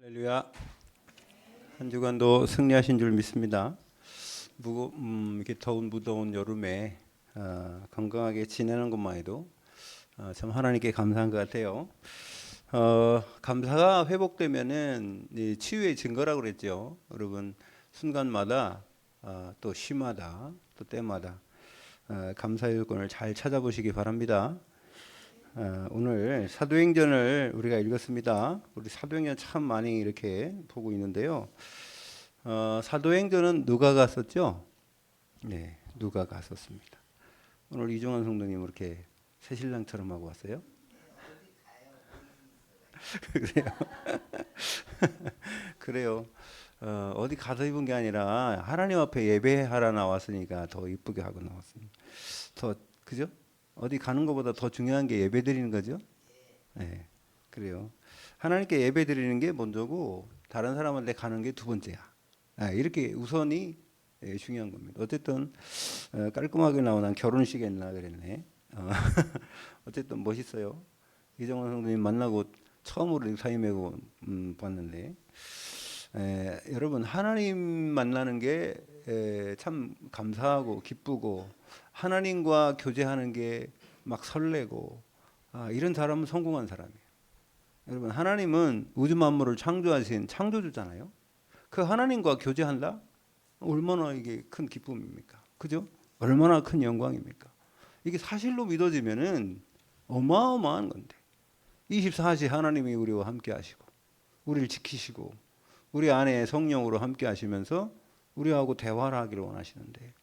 할렐루야. 한 주간도 승리하신 줄 믿습니다. 이렇게 무더운 여름에 건강하게 지내는 것만 해도 참 하나님께 감사한 것 같아요. 감사가 회복되면은 이 치유의 증거라고 그랬죠. 여러분 순간마다 또 시마다 또 때마다 감사의 요건을 잘 찾아보시기 바랍니다. 오늘 사도행전을 우리가 읽었습니다. 우리 사도행전 참 많이 이렇게 보고 있는데요. 사도행전은 누가가 썼죠? 네, 누가가 썼습니다. 오늘 이종환 성도님 이렇게 새신랑처럼 하고 왔어요? 그래요? 그래요. 어디 가서 입은 게 아니라 하나님 앞에 예배하러 나왔으니까 더 이쁘게 하고 나왔습니다. 더 그죠? 어디 가는 것보다 더 중요한 게 예배 드리는 거죠. 네, 그래요. 하나님께 예배 드리는 게 먼저고 다른 사람한테 가는 게 두 번째야. 이렇게 우선이 중요한 겁니다. 어쨌든 깔끔하게 나오는 결혼식에 있나 그랬네. 어쨌든 멋있어요. 이정원 성도님 만나고 처음으로 사이 맺고 봤는데 여러분 하나님 만나는 게 참 감사하고 기쁘고 하나님과 교제하는 게 막 설레고 이런 사람은 성공한 사람이에요. 여러분 하나님은 우주 만물을 창조하신 창조주잖아요. 그 하나님과 교제한다? 얼마나 이게 큰 기쁨입니까? 그죠? 얼마나 큰 영광입니까? 이게 사실로 믿어지면은 어마어마한 건데 24시 하나님이 우리와 함께 하시고 우리를 지키시고 우리 안에 성령으로 함께 하시면서 우리하고 대화를 하기를 원하시는데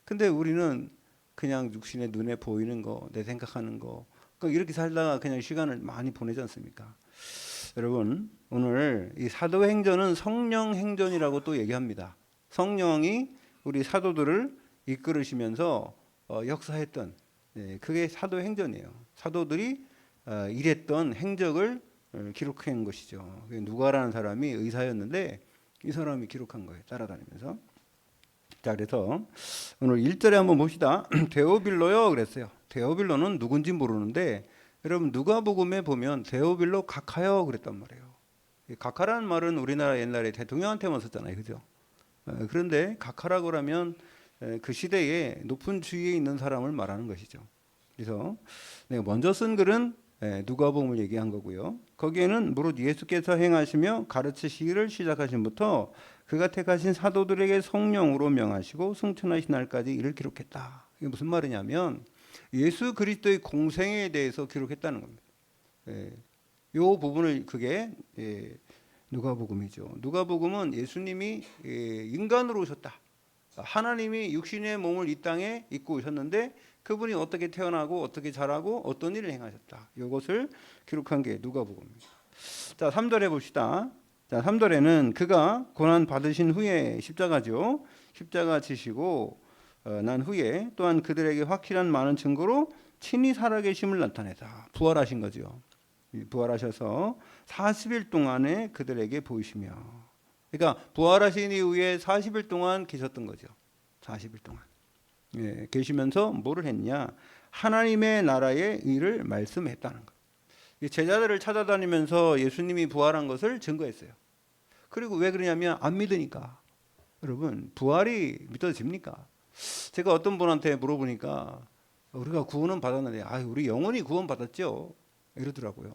근데 우리는 그냥 육신의 눈에 보이는 거, 내 생각하는 거 이렇게 살다가 그냥 시간을 많이 보내지 않습니까? 여러분 오늘 이 사도행전은 성령행전이라고 또 얘기합니다. 성령이 우리 사도들을 이끌으시면서 역사했던 그게 사도행전이에요. 사도들이 일했던 행적을 기록한 것이죠. 누가라는 사람이 의사였는데 이 사람이 기록한 거예요. 따라다니면서. 자, 그래서 오늘 1절에 한번 봅시다. 데오빌로요 그랬어요. 데오빌로는 누군지 모르는데 여러분 누가복음에 보면 데오빌로 각하여 그랬단 말이에요. 각하라는 말은 우리나라 옛날에 대통령한테만 썼잖아요. 그죠? 그런데 각하라고 하면 그 시대에 높은 지위에 있는 사람을 말하는 것이죠. 그래서 내가 먼저 쓴 글은 누가복음을 얘기한 거고요. 거기에는 무릇 예수께서 행하시며 가르치시기를 시작하신부터 그가 택하신 사도들에게 성령으로 명하시고 승천하신 날까지 이를 기록했다. 이게 무슨 말이냐면 예수 그리스도의 공생에 대해서 기록했다는 겁니다. 이 부분을 그게 누가복음이죠. 누가복음은 예수님이 인간으로 오셨다. 하나님이 육신의 몸을 이 땅에 입고 오셨는데 그분이 어떻게 태어나고 어떻게 자라고 어떤 일을 행하셨다. 이것을 기록한 게 누가복음입니다. 자, 3절에 봅시다. 자, 3절에는 그가 고난 받으신 후에 십자가죠. 십자가 지시고 난 후에 또한 그들에게 확실한 많은 증거로 친히 살아계심을 나타내다. 부활하신 거죠. 부활하셔서 40일 동안에 그들에게 보이시며 그러니까 부활하신 이후에 40일 동안 계셨던 거죠. 40일 동안. 계시면서 뭐를 했냐? 하나님의 나라의 일을 말씀했다는 것. 제자들을 찾아다니면서 예수님이 부활한 것을 증거했어요. 그리고 왜 그러냐면 안 믿으니까. 여러분 부활이 믿어집니까? 제가 어떤 분한테 물어보니까 우리가 구원은 받았는데 우리 영원히 구원 받았죠. 이러더라고요.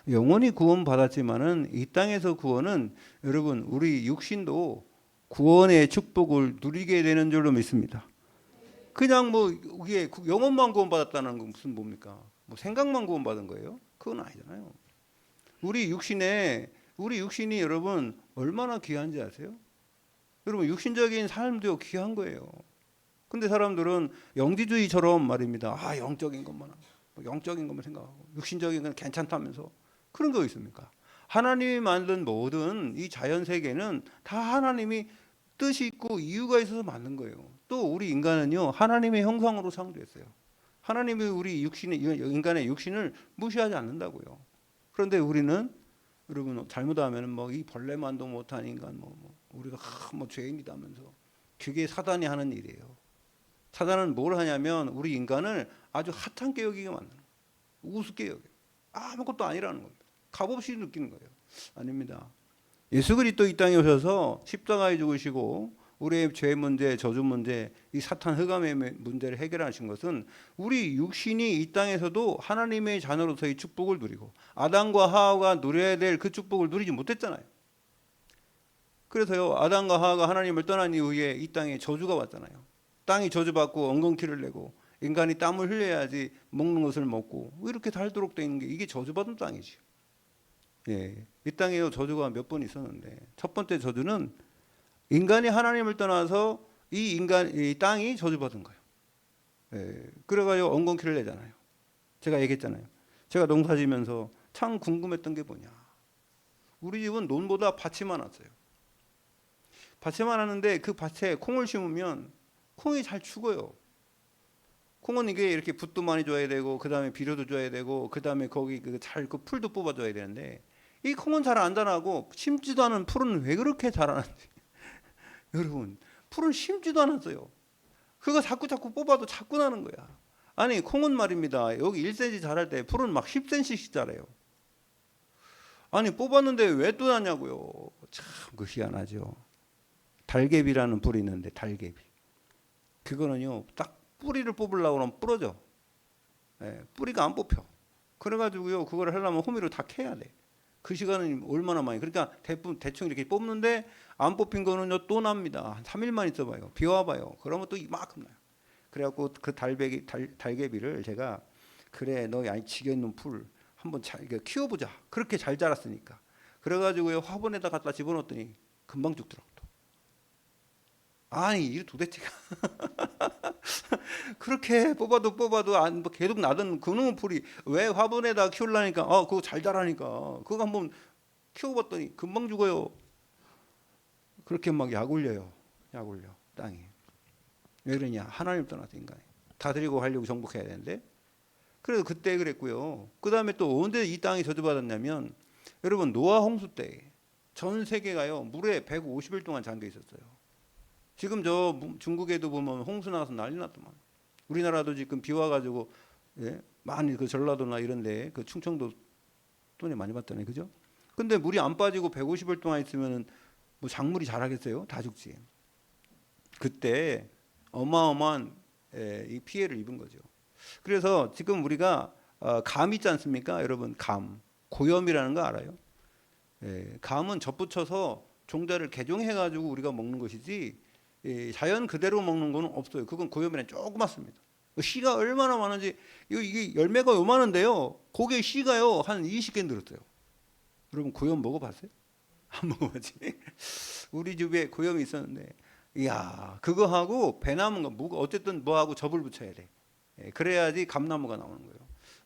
영원히 구원 받았지만은 이 땅에서 구원은 여러분 우리 육신도 구원의 축복을 누리게 되는 줄로 믿습니다. 그냥 뭐 이게 영혼만 구원 받았다는 건 무슨 뭡니까? 뭐 생각만 구원 받은 거예요? 그건 아니잖아요. 우리 육신이 여러분 얼마나 귀한지 아세요? 여러분 육신적인 삶도 귀한 거예요. 근데 사람들은 영지주의처럼 말입니다. 영적인 것만 영적인 것만 생각하고 육신적인 건 괜찮다면서 그런 거 있습니까? 하나님이 만든 모든 이 자연 세계는 다 하나님이 뜻이 있고 이유가 있어서 만든 거예요. 또 우리 인간은요 하나님의 형상으로 창조했어요. 하나님이 우리 인간의 육신을 무시하지 않는다고요. 그런데 우리는 여러분 잘못하면 뭐 이 벌레만도 못한 인간 우리가 뭐 죄인이다면서 그게 사단이 하는 일이에요. 사단은 뭘 하냐면 우리 인간을 아주 하찮게 여기게 만드는 거예요. 우습게 여겨요. 아무것도 아니라는 겁니다. 값없이 느끼는 거예요. 아닙니다. 예수 그리스도 이 땅에 오셔서 십자가에 죽으시고 우리의 죄 문제, 저주 문제, 이 사탄 흑암의 문제를 해결하신 것은 우리 육신이 이 땅에서도 하나님의 자녀로서의 축복을 누리고 아담과 하와가 누려야 될 그 축복을 누리지 못했잖아요. 그래서요, 아담과 하와가 하나님을 떠난 이후에 이 땅에 저주가 왔잖아요. 땅이 저주받고 엉겅퀴를 내고 인간이 땀을 흘려야지 먹는 것을 먹고 이렇게 살도록 되어 있는 게 이게 저주받은 땅이지요. 예, 이 땅에요 저주가 몇 번 있었는데 첫 번째 저주는 인간이 하나님을 떠나서 이 땅이 저주받은 거예요. 예, 그래가지고 엉겅퀴를 내잖아요. 제가 얘기했잖아요. 제가 농사지면서 참 궁금했던 게 뭐냐. 우리 집은 논보다 밭이 많았어요. 밭이 많았는데 그 밭에 콩을 심으면 콩이 잘 죽어요. 콩은 이게 이렇게 붓도 많이 줘야 되고 그 다음에 비료도 줘야 되고 그 다음에 거기 그 풀도 뽑아줘야 되는데 이 콩은 잘 안 자라고 심지도 않은 풀은 왜 그렇게 자라는지 여러분 풀은 심지도 않았어요. 그거 자꾸 뽑아도 자꾸 나는 거야. 아니 콩은 말입니다. 여기 1cm 자랄 때 풀은 막 10cm씩 자라요. 아니 뽑았는데 왜 또 나냐고요. 참 그 희한하죠. 달개비라는 풀이 있는데 달개비. 그거는요 딱 뿌리를 뽑으려고 하면 부러져. 예, 뿌리가 안 뽑혀. 그래가지고요 그거를 하려면 호미로 다 캐야 돼. 그 시간은 얼마나 많이. 그러니까 대충 이렇게 뽑는데 안 뽑힌 거는요 또 납니다. 한 3일만 있어봐요. 비 와봐요. 그러면 또 이만큼 나요. 그래갖고 그 달개비를 제가 그래 너 양치기 있는 풀 한번 키워보자. 그렇게 잘 자랐으니까. 그래가지고요 화분에다 갖다 집어넣었더니 금방 죽더라고. 아니 이 도대체가 그렇게 뽑아도 안 계속 나던 그놈의 풀이 왜 화분에다 키우려니까 그거 잘 자라니까 그거 한번 키워봤더니 금방 죽어요. 그렇게 막 약 올려 땅이. 왜 그러냐. 하나님 떠나서 인간이 다스리고 하려고 정복해야 되는데. 그래서 그때 그랬고요. 그 다음에 또 언제 이 땅이 저주받았냐면 여러분 노아 홍수 때 전 세계가요 물에 150일 동안 잠겨 있었어요. 지금 저 중국에도 보면 홍수 나서 난리 났더만. 우리나라도 지금 비 와가지고 예? 많이 그 전라도나 이런데 그 충청도 돈이 많이 받잖아요, 그죠? 근데 물이 안 빠지고 150일 동안 있으면은 뭐 작물이 자라겠어요? 다 죽지. 그때 어마어마한 이 피해를 입은 거죠. 그래서 지금 우리가 감 있지 않습니까, 여러분? 감 고염이라는 거 알아요? 감은 젖붙여서 종자를 개종해가지고 우리가 먹는 것이지. 자연 그대로 먹는 거는 없어요. 그건 고염이랑 조그맣습니다. 씨가 얼마나 많은지 이게 열매가 요만한데요. 거기에 씨가요 한 20개 들었어요. 여러분 고염 먹어봤어요? 안 먹어봤지? 우리 집에 고염이 있었는데, 이야 그거 하고 배나무가 어쨌든 뭐하고 접을 붙여야 돼. 그래야지 감나무가 나오는 거예요.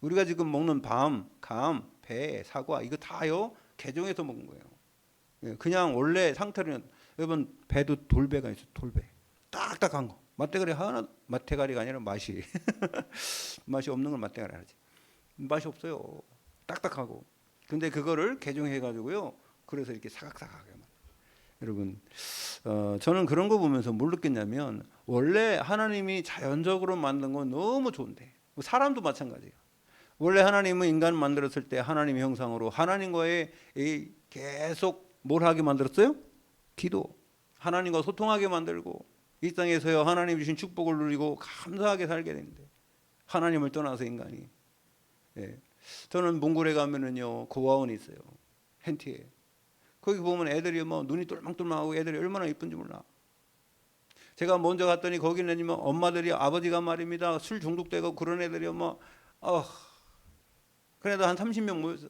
우리가 지금 먹는 밤, 감, 배, 사과 이거 다요 개종해서 먹은 거예요. 그냥 원래 상태로는 여러분 배도 돌배가 있어. 돌배 딱딱한 거. 맛대가리가 아니라 맛이 맛이 없는 걸 맛대가리 하지. 맛이 없어요. 딱딱하고. 근데 그거를 개종해 가지고요 그래서 이렇게 사각사각하게. 여러분 저는 그런 거 보면서 뭘 느꼈냐면 원래 하나님이 자연적으로 만든 건 너무 좋은데 사람도 마찬가지예요. 원래 하나님은 인간을 만들었을 때 하나님의 형상으로 하나님과의 계속 뭘 하게 만들었어요? 기도. 하나님과 소통하게 만들고 이 땅에서요 하나님 주신 축복을 누리고 감사하게 살게 되는데 하나님을 떠나서 인간이. 저는 몽골에 가면은요 고아원이 있어요. hen티에. 거기 보면 애들이 뭐 눈이 똘망똘망하고 애들이 얼마나 이쁜지 몰라. 제가 먼저 갔더니 거기는 뭐 엄마들이 아버지가 말입니다 술 중독되고 그런 애들이 뭐 그래도 한 30명 모였어.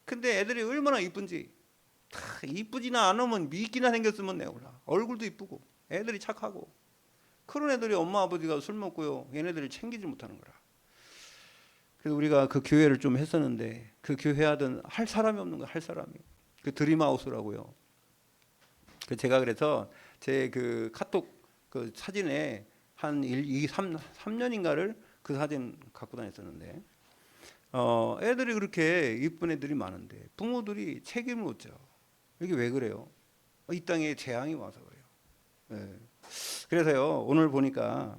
근데 애들이 얼마나 이쁜지. 이쁘지나 않으면 미끼나 생겼으면 내가 몰라. 얼굴도 이쁘고 애들이 착하고 그런 애들이 엄마 아버지가 술 먹고요 얘네들을 챙기지 못하는 거라. 그래서 우리가 그 교회를 좀 했었는데 그 교회 하던 할 사람이 없는 거야. 할 사람이. 그 드림하우스라고요. 제가 그래서 제 그 카톡 그 사진에 한 3년인가를 그 사진 갖고 다녔었는데 애들이 그렇게 이쁜 애들이 많은데 부모들이 책임을 못 져. 이게 왜 그래요? 이 땅에 재앙이 와서 그래요. 그래서요 오늘 보니까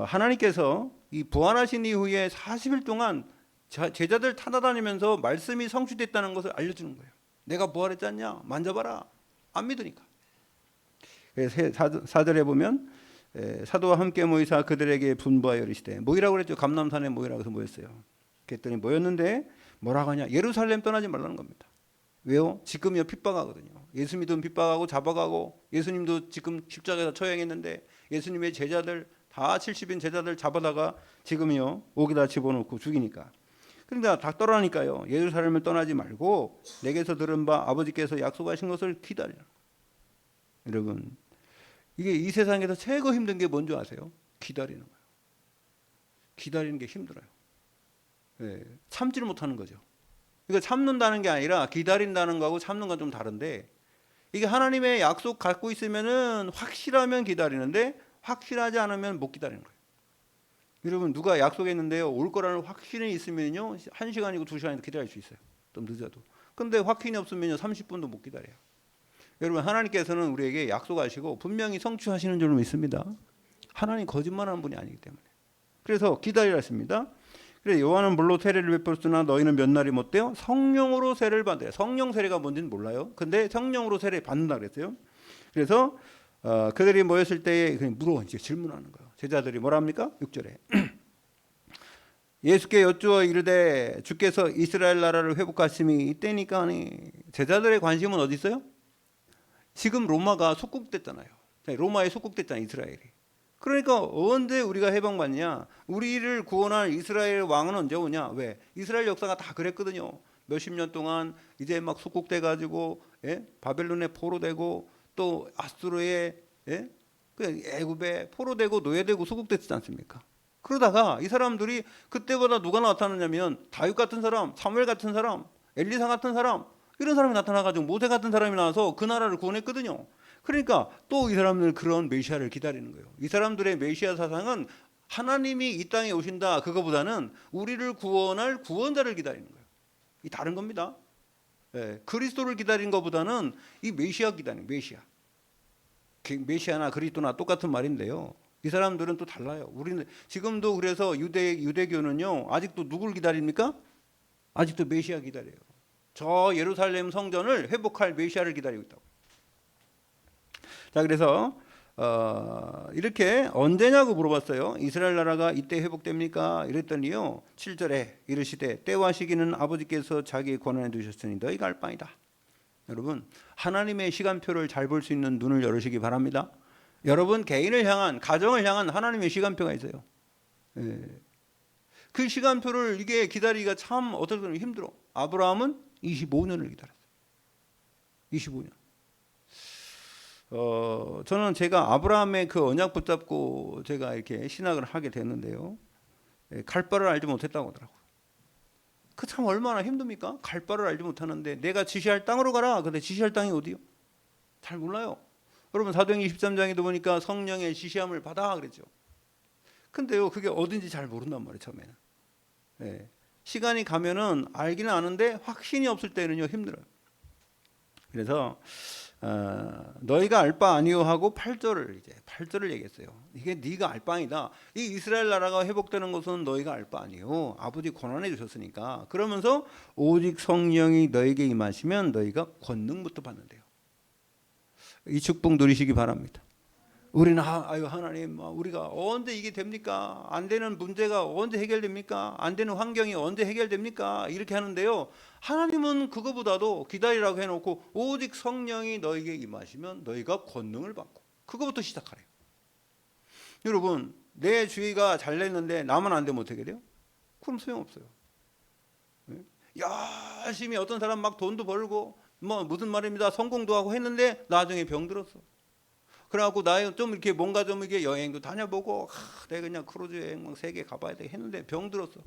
하나님께서 이 부활하신 이후에 40일 동안 제자들 타다다니면서 말씀이 성취됐다는 것을 알려주는 거예요. 내가 부활했지 않냐? 만져봐라. 안 믿으니까. 그래서 4절에 보면 사도와 함께 모이사 그들에게 분부하여 이르시되, 모이라고 그랬죠. 감람산에 모이라고 해서 모였어요. 그랬더니 모였는데 뭐라고 하냐? 예루살렘 떠나지 말라는 겁니다. 왜요? 지금요 핍박하거든요. 예수 믿으면 핍박하고 잡아가고, 예수님도 지금 십자가에서 처형했는데 예수님의 제자들 다 70인 제자들 잡아다가 지금요 옥에다 집어넣고 죽이니까. 그런데 다 떠나니까요 예루살렘을 떠나지 말고 내게서 들은 바 아버지께서 약속하신 것을 기다리라. 여러분, 이게 이 세상에서 최고 힘든 게 뭔지 아세요? 기다리는 거예요. 기다리는 게 힘들어요. 네, 참지를 못하는 거죠. 이거 참는다는 게 아니라 기다린다는 거하고 참는 건 좀 다른데, 이게 하나님의 약속 갖고 있으면은 확실하면 기다리는데 확실하지 않으면 못 기다리는 거예요. 여러분, 누가 약속했는데요 올 거라는 확신이 있으면요 1시간이고 2시간이고 기다릴 수 있어요. 좀 늦어도. 근데 확신이 없으면요 30분도 못 기다려요. 여러분, 하나님께서는 우리에게 약속하시고 분명히 성취하시는 줄 믿습니다. 하나님 거짓말하는 분이 아니기 때문에. 그래서 기다리라 했습니다. 그래서 요한은 물로 세례를 베풀었으나 너희는 몇 날이 못돼요? 성령으로 세례를 받아요. 성령 세례가 뭔지는 몰라요. 근데 성령으로 세례 받는다 그랬어요. 그래서 그들이 모였을 때에 그냥 이제 질문하는 거예요. 제자들이 뭐라 합니까? 6절에 예수께 여쭈어 이르되 주께서 이스라엘 나라를 회복하심이 이때니까 하니. 제자들의 관심은 어디 있어요? 지금 로마가 속국됐잖아요. 로마에 속국됐잖아요, 이스라엘이. 그러니까 언제 우리가 해방받냐? 우리를 구원할 이스라엘 왕은 언제 오냐? 왜? 이스라엘 역사가 다 그랬거든요. 몇십 년 동안 이제 막 속국돼 가지고 바벨론에 포로되고 또 아수르에 애굽에 포로되고 노예되고 속국됐지 않습니까? 그러다가 이 사람들이 그때보다 누가 나타났냐면 다윗 같은 사람, 사무엘 같은 사람, 엘리사 같은 사람, 이런 사람이 나타나가지고 모세 같은 사람이 나와서 그 나라를 구원했거든요. 그러니까 또 이 사람들은 그런 메시아를 기다리는 거예요. 이 사람들의 메시아 사상은 하나님이 이 땅에 오신다 그거보다는 우리를 구원할 구원자를 기다리는 거예요. 이 다른 겁니다. 그리스도를 기다리는 것보다는 이 메시아 기다리는 메시아. 메시아나 그리스도나 똑같은 말인데요. 이 사람들은 또 달라요. 우리는 지금도 그래서 유대교는요 아직도 누굴 기다립니까? 아직도 메시아 기다려요. 저 예루살렘 성전을 회복할 메시아를 기다리고 있다고. 자, 그래서 이렇게 언제냐고 물어봤어요. 이스라엘 나라가 이때 회복됩니까? 이랬더니요 7절에 이르시되 때와 시기는 아버지께서 자기 권한에 두셨으니 너희가 알 바이다. 여러분, 하나님의 시간표를 잘 볼 수 있는 눈을 열으시기 바랍니다. 여러분 개인을 향한, 가정을 향한 하나님의 시간표가 있어요. 그 시간표를 이게 기다리기가 참 어떨 때는 힘들어. 아브라함은 25년을 기다렸어요. 25년. 저는 제가 아브라함의 그 언약 붙잡고 제가 이렇게 신학을 하게 됐는데요. 갈 바를 알지 못했다고 하더라고요. 그 참 얼마나 힘듭니까? 갈 바를 알지 못하는데 내가 지시할 땅으로 가라. 근데 지시할 땅이 어디요? 잘 몰라요. 여러분 사도행전 23장에도 보니까 성령의 지시함을 받아 그랬죠. 근데요 그게 어딘지 잘 모른단 말이에요 처음에는. 시간이 가면은 알기는 아는데 확신이 없을 때는요 힘들어요. 그래서 너희가 알 바 아니요 하고 8절을 얘기했어요. 이게 네가 알 바 아니다. 이 이스라엘 나라가 회복되는 것은 너희가 알 바 아니요. 아버지 권한해 주셨으니까. 그러면서 오직 성령이 너에게 임하시면 너희가 권능부터 받는데요. 이 축복 누리시기 바랍니다. 우리는 아유 하나님 우리가 언제 이게 됩니까? 안 되는 문제가 언제 해결됩니까? 안 되는 환경이 언제 해결됩니까? 이렇게 하는데요. 하나님은 그거보다도 기다리라고 해놓고 오직 성령이 너에게 임하시면 너희가 권능을 받고 그거부터 시작하래요. 여러분 내 주위가 잘 됐는데 나만 안 되면 어떻게 돼요? 그럼 소용없어요. 열심히 어떤 사람 막 돈도 벌고 뭐 무슨 말입니다. 성공도 하고 했는데 나중에 병들었어. 그래갖고 나 좀 이렇게 뭔가 좀 이게 여행도 다녀보고 내가 그냥 크루즈 여행 막 세계 가봐야 돼 했는데 병들었어.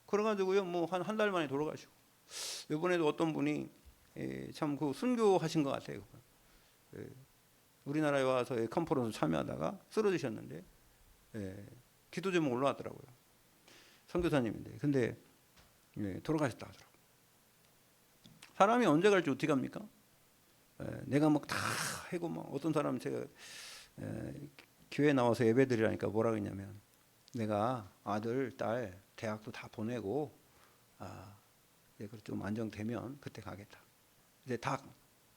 그래가지고요 뭐 한 달 만에 돌아가시고 이번에도 어떤 분이 참 그 순교하신 것 같아요. 우리나라에 와서 컨퍼런스 참여하다가 쓰러지셨는데 기도 제목 올라왔더라고요. 선교사님인데 근데 돌아가셨다 하더라고요. 사람이 언제 갈지 어떻게 합니까? 내가 막 다 해고 막 어떤 사람 제가 교회 나와서 예배드리라니까 뭐라 그러냐면 내가 아들 딸 대학도 다 보내고 좀 안정되면 그때 가겠다. 이제 다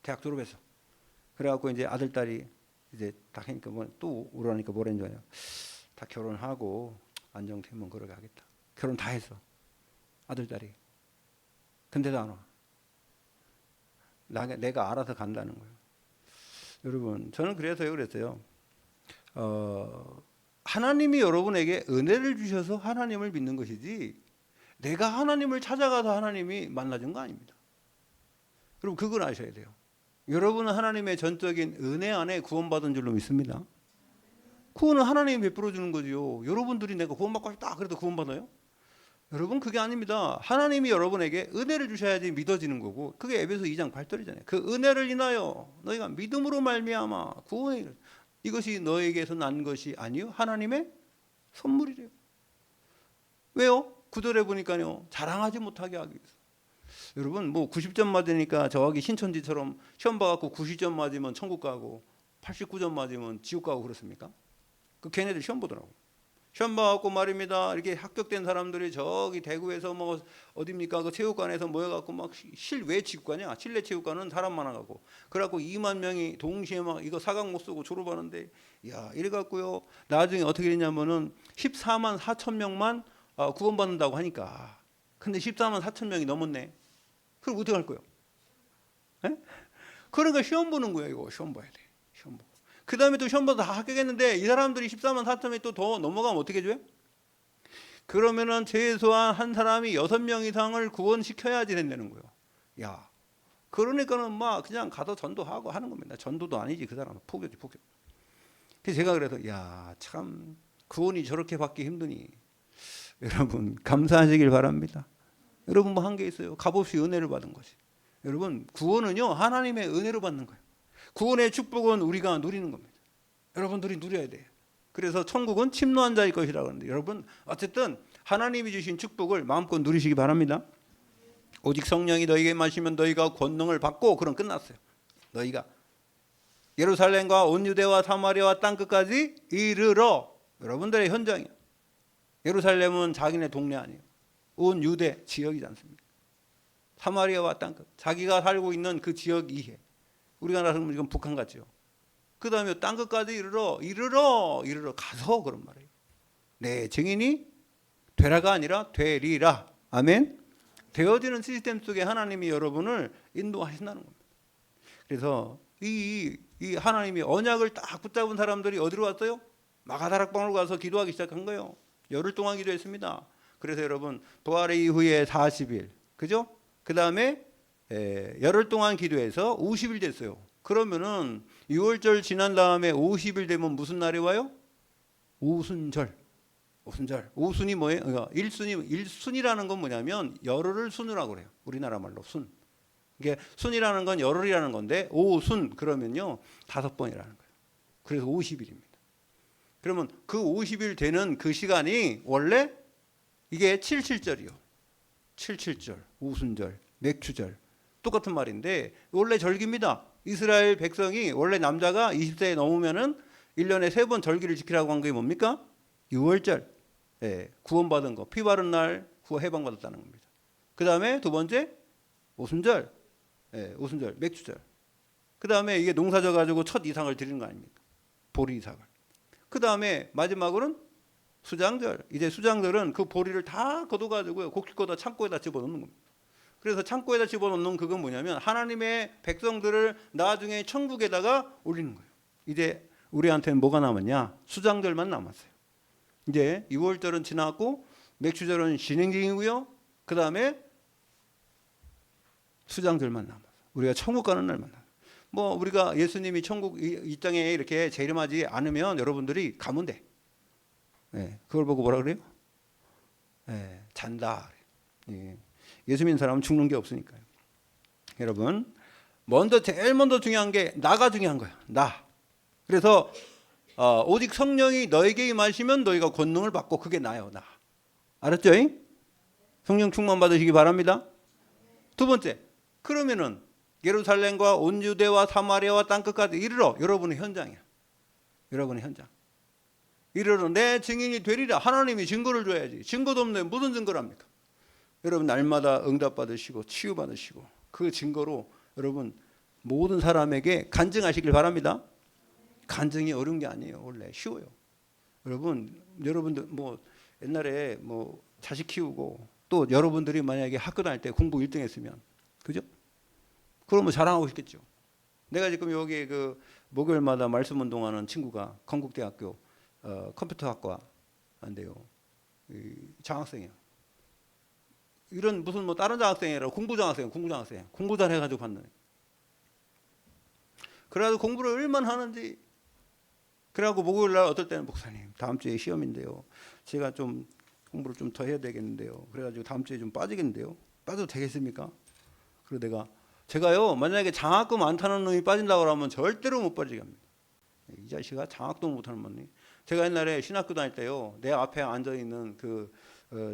대학 졸업했어. 그래갖고 이제 아들 딸이 이제 딱 하니까 또 오라니까 뭐라는 줄 알아요? 다 결혼하고 안정되면 걸어가겠다. 결혼 다 했어. 아들 딸이. 근데도 안 와. 내가 알아서 간다는 거예요. 여러분, 저는 그래서요 그랬어요. 하나님이 여러분에게 은혜를 주셔서 하나님을 믿는 것이지 내가 하나님을 찾아가서 하나님이 만나준 거 아닙니다. 여러분, 그걸 아셔야 돼요. 여러분은 하나님의 전적인 은혜 안에 구원받은 줄로 믿습니다. 구원은 하나님이 베풀어 주는 거죠. 여러분들이 내가 구원받고 싶다 그래도 구원받아요? 여러분, 그게 아닙니다. 하나님이 여러분에게 은혜를 주셔야지 믿어지는 거고, 그게 에베소 2장 8절이잖아요. 그 은혜를 인하여 너희가 믿음으로 말미암아 구원이, 이것이 너에게서 난 것이 아니요 하나님의 선물이래요. 왜요? 9절에 보니까요, 자랑하지 못하게 하기 위해서. 여러분, 뭐 90점 맞으니까 저기 신천지처럼 시험 봐갖고 90점 맞으면 천국 가고 89점 맞으면 지옥 가고 그렇습니까? 그 걔네들 시험 보더라고. 시험 봐갖고 말입니다. 이렇게 합격된 사람들이 저기 대구에서 뭐 어딥니까? 그 체육관에서 모여갖고 막 실외 체육관이야. 실내 체육관은 사람 많아갖고. 그래갖고 2만 명이 동시에 막 이거 사각 못 쓰고 졸업하는데, 야, 이래갖고요. 나중에 어떻게 됐냐면은 14만 4천 명만 구원받는다고 하니까. 근데 14만 4천 명이 넘었네. 그럼 어떻게 할 거예요? 에? 그러니까 시험 보는 거예요. 이거 시험 봐야 돼. 시험 보고. 그 다음에 또 시험 봐서 다 합격했는데 이 사람들이 14만 4천명이 또 더 넘어가면 어떻게 해줘요? 그러면은 최소한 한 사람이 6명 이상을 구원시켜야지 된다는 거예요. 야, 그러니까는 막 그냥 가서 전도하고 하는 겁니다. 전도도 아니지, 그 사람은 포교지, 포교. 그래서 제가 그래서 야, 참 구원이 저렇게 받기 힘드니 여러분 감사하시길 바랍니다. 여러분 뭐 한 게 있어요. 값없이 은혜를 받은 것이. 여러분, 구원은요 하나님의 은혜로 받는 거예요. 구원의 축복은 우리가 누리는 겁니다. 여러분들이 누려야 돼요. 그래서 천국은 침노한 자일 것이라고 하는데, 여러분 어쨌든 하나님이 주신 축복을 마음껏 누리시기 바랍니다. 오직 성령이 너희에게 마시면 너희가 권능을 받고, 그럼 끝났어요. 너희가 예루살렘과 온 유대와 사마리아와 땅끝까지 이르러. 여러분들의 현장이에요. 예루살렘은 자기네 동네 아니에요. 온 유대 지역이지 않습니까? 사마리아와 땅끝, 자기가 살고 있는 그 지역 이해. 우리가 나서면 이건 북한 같죠. 그 다음에 땅끝까지 이르러 가서, 그런 말이에요. 네, 증인이 되라가 아니라 되리라. 아멘. 되어지는 시스템 속에 하나님이 여러분을 인도하신다는 겁니다. 그래서 이 하나님이 언약을 딱 붙잡은 사람들이 어디로 왔어요? 마가다락방으로 가서 기도하기 시작한 거예요. 열흘 동안 기도했습니다. 그래서 여러분 부활 이후에 40일, 그죠? 그 다음에 열흘 동안 기도해서 50일 됐어요. 그러면은 6월절 지난 다음에 50일 되면 무슨 날이 와요? 오순절. 오순절. 오순이 뭐예요? 그러니까 일순이라는 건 뭐냐면 열흘을 순이라고 그래요. 우리나라 말로 순. 이게 순이라는 건 열흘이라는 건데, 오순 그러면요 5번이라는 거예요. 그래서 50일입니다. 그러면 그 50일 되는 그 시간이 원래 이게 77절이요. 77절, 오순절, 맥추절. 똑같은 말인데 원래 절기입니다. 이스라엘 백성이 원래 남자가 20세에 넘으면은 1년에 3번 절기를 지키라고 한 게 뭡니까? 6월절. 예, 구원받은 거, 피 바른 날 해방받았다는 겁니다. 그 다음에 두 번째 오순절. 예, 오순절, 맥추절. 그 다음에 이게 농사 져가지고 첫 이상을 드리는 거 아닙니까? 보리 이삭을. 그 다음에 마지막으로는 수장절. 이제 수장절은 그 보리를 다 걷어가지고요, 곡식거다 창고에다 집어넣는 겁니다. 그래서 창고에다 집어넣는 그건 뭐냐면 하나님의 백성들을 나중에 천국에다가 올리는 거예요. 이제 우리한테는 뭐가 남았냐? 수장절만 남았어요. 이제 6월절은 지났고 맥추절은 진행 중이고요. 그 다음에 수장절만 남았어요. 우리가 천국 가는 날만 남았어요. 뭐 우리가 예수님이 천국 이 땅에 이렇게 재림하지 않으면 여러분들이 가면 돼. 네, 그걸 보고 뭐라 그래요? 네, 잔다. 예. 예수 믿는 사람은 죽는 게 없으니까요. 여러분, 제일 먼저 중요한 게 나가 중요한 거야. 나. 그래서 오직 성령이 너에게 임하시면 너희가 권능을 받고, 그게 나요. 나. 알았죠? 성령 충만 받으시기 바랍니다. 두 번째, 그러면은 예루살렘과 온 유대와 사마리아와 땅끝까지 이르러. 여러분의 현장이야. 여러분의 현장. 이르러 내 증인이 되리라. 하나님이 증거를 줘야지. 증거도 없는데 무슨 증거를 합니까? 여러분 날마다 응답받으시고 치유받으시고 그 증거로 여러분 모든 사람에게 간증하시길 바랍니다. 간증이 어려운 게 아니에요. 원래 쉬워요. 여러분들 뭐 옛날에 뭐 자식 키우고 또 여러분들이 만약에 학교 다닐 때 공부 1등 했으면, 그죠? 그러면 자랑하고 싶겠죠. 내가 지금 여기 그 목요일마다 말씀 운동하는 친구가 건국대학교 컴퓨터학과 한대요. 장학생이야. 이런 무슨 뭐 다른 장학생이라 공부 장학생. 공부 잘해가지고 받는. 그래가지고 공부를 얼마나 하는지. 그래갖고 목요일 날 어떨 때는 목사님 다음 주에 시험인데요. 제가 좀 공부를 좀 더 해야 되겠는데요. 그래가지고 다음 주에 좀 빠지겠는데요. 빠져도 되겠습니까? 그리고 제가요 만약에 장학금 안 타는 놈이 빠진다고 하면 절대로 못 빠지게 합니다. 이 자식아 장학도 못하는 놈이. 제가 옛날에 신학교 다닐 때요 내 앞에 앉아 있는 그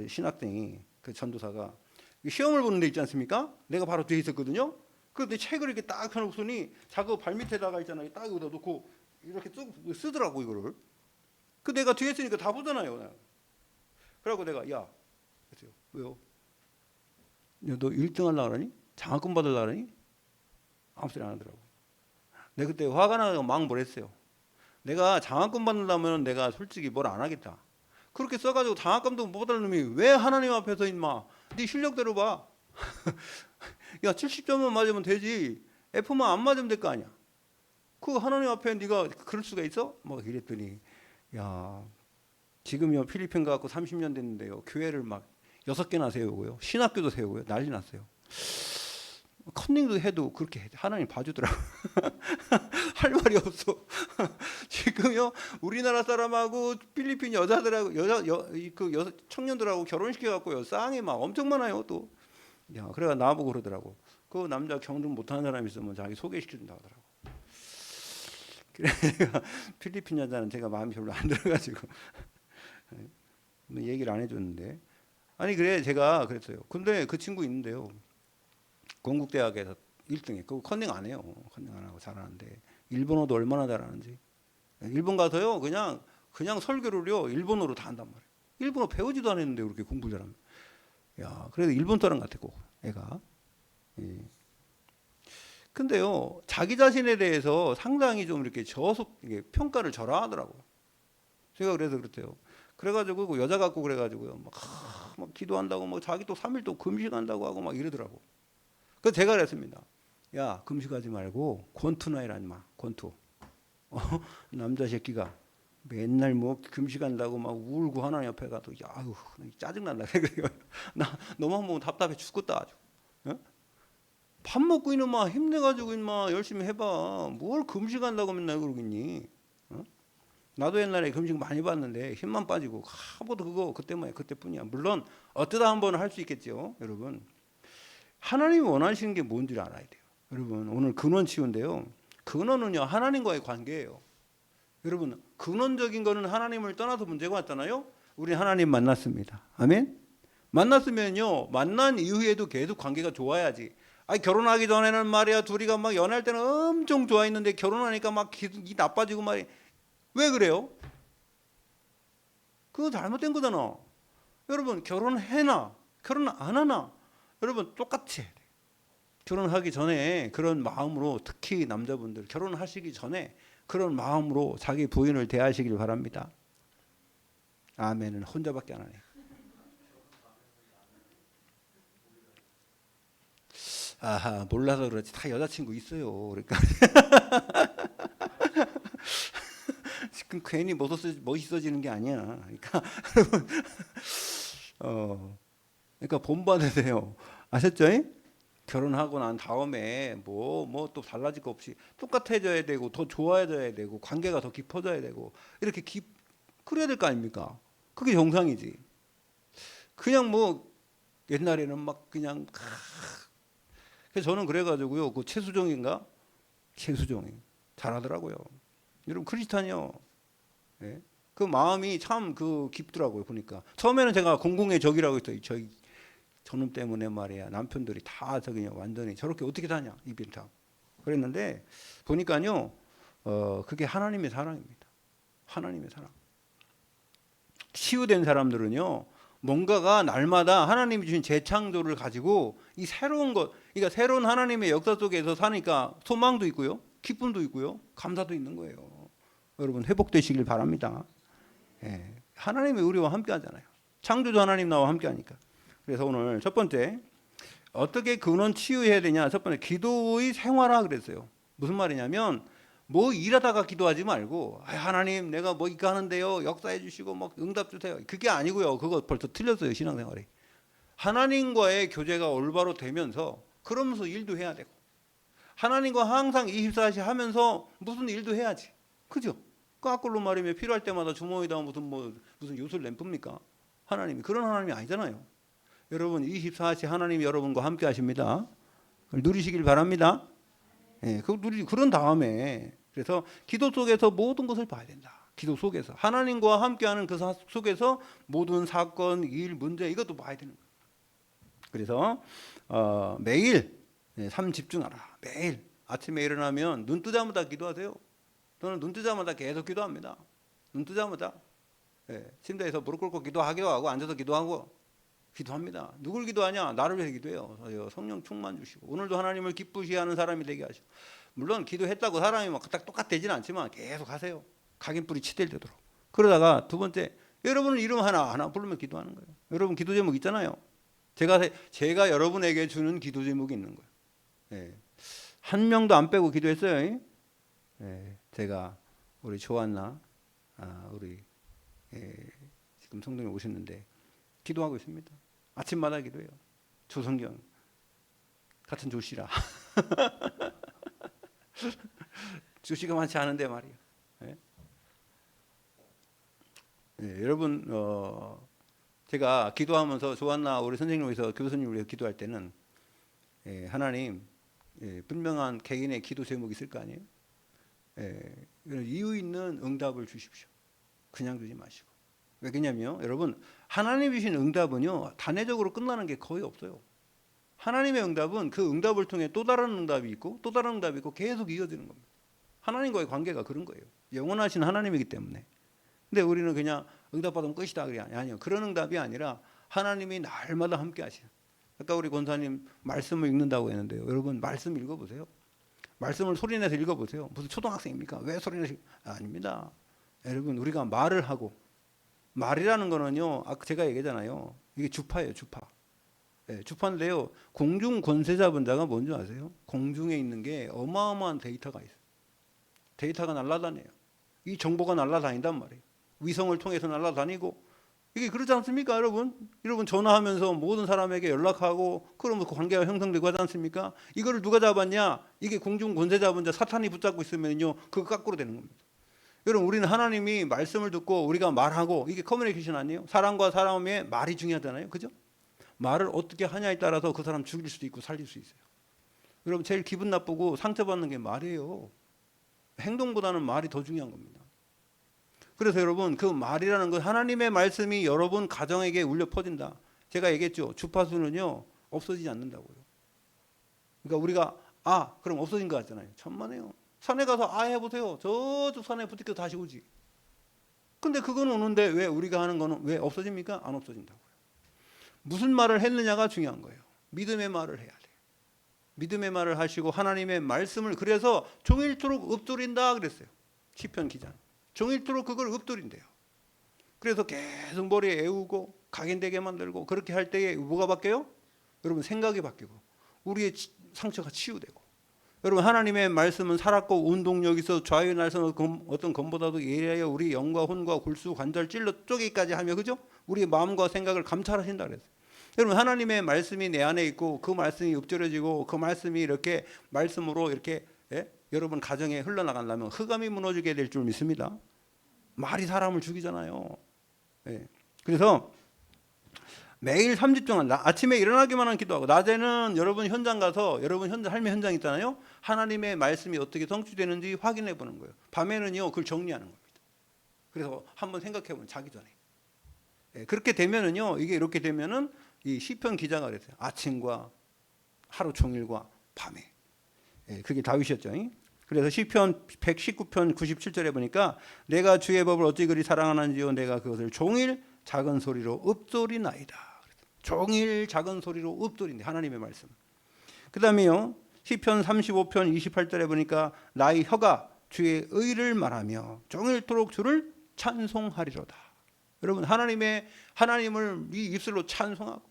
신학생이 그 전도사가 시험을 보는 데 있지 않습니까? 내가 바로 뒤에 있었거든요. 그런데 책을 이렇게 딱 펴놓고서니 자꾸 발 밑에다가 있잖아요. 딱 여기다 놓고 이렇게 쭉 쓰더라고 이거를. 그 내가 뒤에 있으니까 다 보잖아요. 그래갖고 내가 야, 그랬어요. 왜요? 야, 너 1등 하려고 그러니? 장학금 받으려고 그러니? 아무 소리 안 하더라고. 내가 그때 화가 나서 막 뭐랬어요. 내가 장학금 받는다면 내가 솔직히 뭘 안 하겠다. 그렇게 써가지고 장학금도 못 받을 놈이 왜 하나님 앞에서 임마 네 실력대로 봐. 야 70점만 맞으면 되지. F만 안 맞으면 될 거 아니야. 그 하나님 앞에 네가 그럴 수가 있어? 뭐 이랬더니 야 지금요 필리핀 가고 30년 됐는데요 교회를 막 6개나 세우고요 신학교도 세우고요 난리 났어요. 컨닝도 해도 그렇게 하나님 봐주더라고. 할 말이 없어. 지금요 우리나라 사람하고 필리핀 여자들하고 청년들하고 결혼시켜 갖고요 쌍이 막 엄청 많아요 또. 야 그래가 나보고 그러더라고. 그 남자 경륜 못하는 사람 있으면 자기 소개시켜준다고 하더라고. 그래서 필리핀 여자는 제가 마음이 별로 안 들어가지고 얘기를 안 해줬는데 아니 그래 제가 그랬어요. 근데 그 친구 있는데요. 건국대학에서 1등해. 그거 컨닝 안 해요. 컨닝 안 하고 잘하는데 일본어도 얼마나 잘하는지. 일본 가서요 그냥 설교를요 일본어로 다 한단 말이에요. 일본어 배우지도 않았는데 그렇게 공부를 잘하면. 야 그래도 일본 사람 같았고 애가. 예. 근데요 자기 자신에 대해서 상당히 좀 이렇게 평가를 절하하더라고. 제가 그래서 그렇대요. 그래가지고 그 여자 같고 그래가지고요 막 기도한다고 막 자기 또 3일 또 금식한다고 하고 막 이러더라고. 그래서 제가 그랬습니다. 야 금식하지 말고 권투나 해라 인마. 권투. 남자 새끼가 맨날 뭐 금식한다고 막 울고 하나님 옆에 가도 야우 짜증난다. 나 너만 보면 답답해 죽겠다 아주. 어? 밥 먹고 이놈아 힘내가지고 인마 열심히 해봐. 뭘 금식한다고 맨날 그러겠니? 어? 나도 옛날에 금식 많이 봤는데 힘만 빠지고 하고도 그거 그때뿐이야. 물론 어쩌다 한번 할 수 있겠죠, 여러분. 하나님이 원하시는 게 뭔지 알아야 돼요. 여러분 오늘 근원 치유인데요. 근원은요 하나님과의 관계예요. 여러분 근원적인 거는 하나님을 떠나서 문제가 왔잖아요. 우리 하나님 만났습니다. 아멘. 만났으면요 만난 이후에도 계속 관계가 좋아야지. 아니 결혼하기 전에는 말이야 둘이가 막 연애할 때는 엄청 좋아했는데 결혼하니까 막 기분이 나빠지고 말이야. 왜 그래요? 그거 잘못된 거잖아. 여러분 결혼해나 결혼 안 하나 여러분 똑같이 해야 돼요. 결혼하기 전에 그런 마음으로 특히 남자분들 결혼하시기 전에 그런 마음으로 자기 부인을 대하시길 바랍니다. 아멘은 혼자밖에 안 하네. 아하 몰라서 그렇지 다 여자친구 있어요. 그러니까 지금 괜히 멋있어지는 게 아니야. 그러니까 여러분 그러니까 본받으세요. 아셨죠? 결혼하고 난 다음에 뭐 또 달라질 거 없이 똑같아져야 되고 더 좋아져야 되고 관계가 더 깊어져야 되고 이렇게 그래야 될 거 아닙니까? 그게 정상이지. 그냥 뭐 옛날에는 막 그냥 그래서 저는 그래가지고요 그 최수종이 잘하더라고요. 여러분 크리스찬이요. 네? 그 마음이 참 그 깊더라고요 보니까. 처음에는 제가 공공의 적이라고 했어요. 저놈 때문에 말이야 남편들이 다 저기 완전히 저렇게 어떻게 사냐 이빈타 그랬는데 보니까요 그게 하나님의 사랑입니다. 하나님의 사랑. 치유된 사람들은요 뭔가가 날마다 하나님이 주신 재창조를 가지고 이 새로운 것, 그러니까 새로운 하나님의 역사 속에서 사니까 소망도 있고요, 기쁨도 있고요, 감사도 있는 거예요. 여러분 회복되시길 바랍니다. 예, 하나님이 우리와 함께 하잖아요. 창조주 하나님 나와 함께 하니까. 그래서 오늘 첫 번째, 어떻게 근원 치유해야 되냐. 첫 번째, 기도의 생활화 그랬어요. 무슨 말이냐면 뭐 일하다가 기도하지 말고 하나님 내가 뭐 이거 하는데요 역사해 주시고 뭐 응답 주세요. 그게 아니고요. 그거 벌써 틀렸어요. 신앙생활이. 하나님과의 교제가 올바로 되면서 그러면서 일도 해야 되고 하나님과 항상 24시 하면서 무슨 일도 해야지. 그죠? 거꾸로 말이면 필요할 때마다 주머니에다 무슨 요술 램프입니까? 하나님이 그런 하나님이 아니잖아요. 여러분 24시 하나님이 여러분과 함께 하십니다. 누리시길 바랍니다. 예, 그런 다음에 그래서 기도 속에서 모든 것을 봐야 된다. 기도 속에서 하나님과 함께하는 그 속에서 모든 사건, 일, 문제 이것도 봐야 되는 거예요. 그래서 매일 삶 집중하라. 매일 아침에 일어나면 눈 뜨자마자 기도하세요. 저는 눈 뜨자마자 계속 기도합니다. 눈 뜨자마자 침대에서 무릎 꿇고 기도하기도 하고 앉아서 기도하고 기도합니다. 누굴 기도하냐? 나를 위해서 기도해요. 성령 충만 주시고 오늘도 하나님을 기쁘시게 하는 사람이 되게 하시고 물론 기도했다고 사람이 막 똑같되지는 않지만 계속 하세요. 각인뿌리 치댈 되도록. 그러다가 두 번째, 여러분 이름 하나 부르면 기도하는 거예요. 여러분 기도 제목 있잖아요. 제가 여러분에게 주는 기도 제목이 있는 거예요. 예. 한 명도 안 빼고 기도했어요. 예. 제가 우리 조한나 우리 지금 성도님 오셨는데 기도하고 있습니다. 아침마다 기도해요. 조성경 같은 조씨라. 조씨가 많지 않은데 말이에요. 예? 예, 여러분 제가 기도하면서 조한나 우리 선생님께서 교수님을 위해서 기도할 때는 하나님 분명한 개인의 기도 제목이 있을 거 아니에요. 이유 있는 응답을 주십시오. 그냥 주지 마시고. 왜냐면요, 여러분 하나님이 주신 응답은요 단회적으로 끝나는 게 거의 없어요. 하나님의 응답은 그 응답을 통해 또 다른 응답이 있고 또 다른 응답이 있고 계속 이어지는 겁니다. 하나님과의 관계가 그런 거예요. 영원하신 하나님이기 때문에. 근데 우리는 그냥 응답받으면 끝이다 그래. 아니요, 그런 응답이 아니라 하나님이 날마다 함께 하시는. 아까 우리 권사님 말씀을 읽는다고 했는데요, 여러분 말씀 읽어보세요. 말씀을 소리내서 읽어보세요. 무슨 초등학생입니까? 왜 소리내시? 아닙니다. 여러분 우리가 말을 하고, 말이라는 거는요 아까 제가 얘기했잖아요, 이게 주파예요. 주파. 주파인데요, 공중 권세 잡은 자가 뭔지 아세요? 공중에 있는 게 어마어마한 데이터가 있어요. 데이터가 날아다녀요. 이 정보가 날아다닌단 말이에요. 위성을 통해서 날아다니고, 이게 그렇지 않습니까? 여러분 전화하면서 모든 사람에게 연락하고 그러면 그 관계가 형성되고 하지 않습니까? 이거를 누가 잡았냐? 이게 공중 권세 잡은 자 사탄이 붙잡고 있으면요 그거 거꾸로 되는 겁니다. 여러분 우리는 하나님이 말씀을 듣고 우리가 말하고, 이게 커뮤니케이션 아니에요? 사람과 사람의 말이 중요하잖아요. 그죠? 말을 어떻게 하냐에 따라서 그 사람 죽일 수도 있고 살릴 수 있어요. 여러분 제일 기분 나쁘고 상처받는 게 말이에요. 행동보다는 말이 더 중요한 겁니다. 그래서 여러분 그 말이라는 건 하나님의 말씀이 여러분 가정에게 울려 퍼진다. 제가 얘기했죠. 주파수는요 없어지지 않는다고요. 그러니까 우리가 그럼 없어진 거 같잖아요. 천만에요. 산에 가서 해보세요. 저쪽 산에 부딪혀 다시 오지. 근데 그건 오는데 왜 우리가 하는 거는 왜 없어집니까? 안 없어진다고요. 무슨 말을 했느냐가 중요한 거예요. 믿음의 말을 해야 돼요. 믿음의 말을 하시고 하나님의 말씀을, 그래서 종일토록 읊조린다 그랬어요. 시편 기자는 종일토록 그걸 읊조린대요. 그래서 계속 머리에 애우고 각인되게 만들고 그렇게 할 때에 뭐가 바뀌어요? 여러분 생각이 바뀌고 우리의 상처가 치유되고. 여러분 하나님의 말씀은 살았고 운동력 있어 좌우 날선 어떤 검보다도 예리하여 우리 영과 혼과 골수 관절 찔러 쪼개기까지 하며, 그죠? 우리의 마음과 생각을 감찰하신다 그랬어요. 여러분 하나님의 말씀이 내 안에 있고 그 말씀이 읊조려지고 그 말씀이 이렇게 말씀으로 이렇게 여러분 가정에 흘러나간다면 흑암이 무너지게 될 줄 믿습니다. 말이 사람을 죽이잖아요. 그래서 매일 삼집중한다. 아침에 일어나기만 하면 기도하고, 낮에는 여러분 현장 가서 여러분 삶의 현장 있잖아요. 하나님의 말씀이 어떻게 성취되는지 확인해 보는 거예요. 밤에는요 그걸 정리하는 겁니다. 그래서 한번 생각해 보면 자기 전에. 그렇게 되면은요, 이게 이렇게 되면은 이 시편 기자가 그랬어요. 아침과 하루 종일과 밤에. 그게 다윗이었죠. 그래서 시편 119편 97절에 보니까 내가 주의 법을 어찌 그리 사랑하는지요 내가 그것을 종일 작은 소리로 읊소리나이다. 종일 작은 소리로 읊소리인데 하나님의 말씀. 그 다음에요 시편 35편 28절에 보니까 나의 혀가 주의 의를 말하며 종일토록 주를 찬송하리로다. 여러분 하나님을 이 입술로 찬송하고,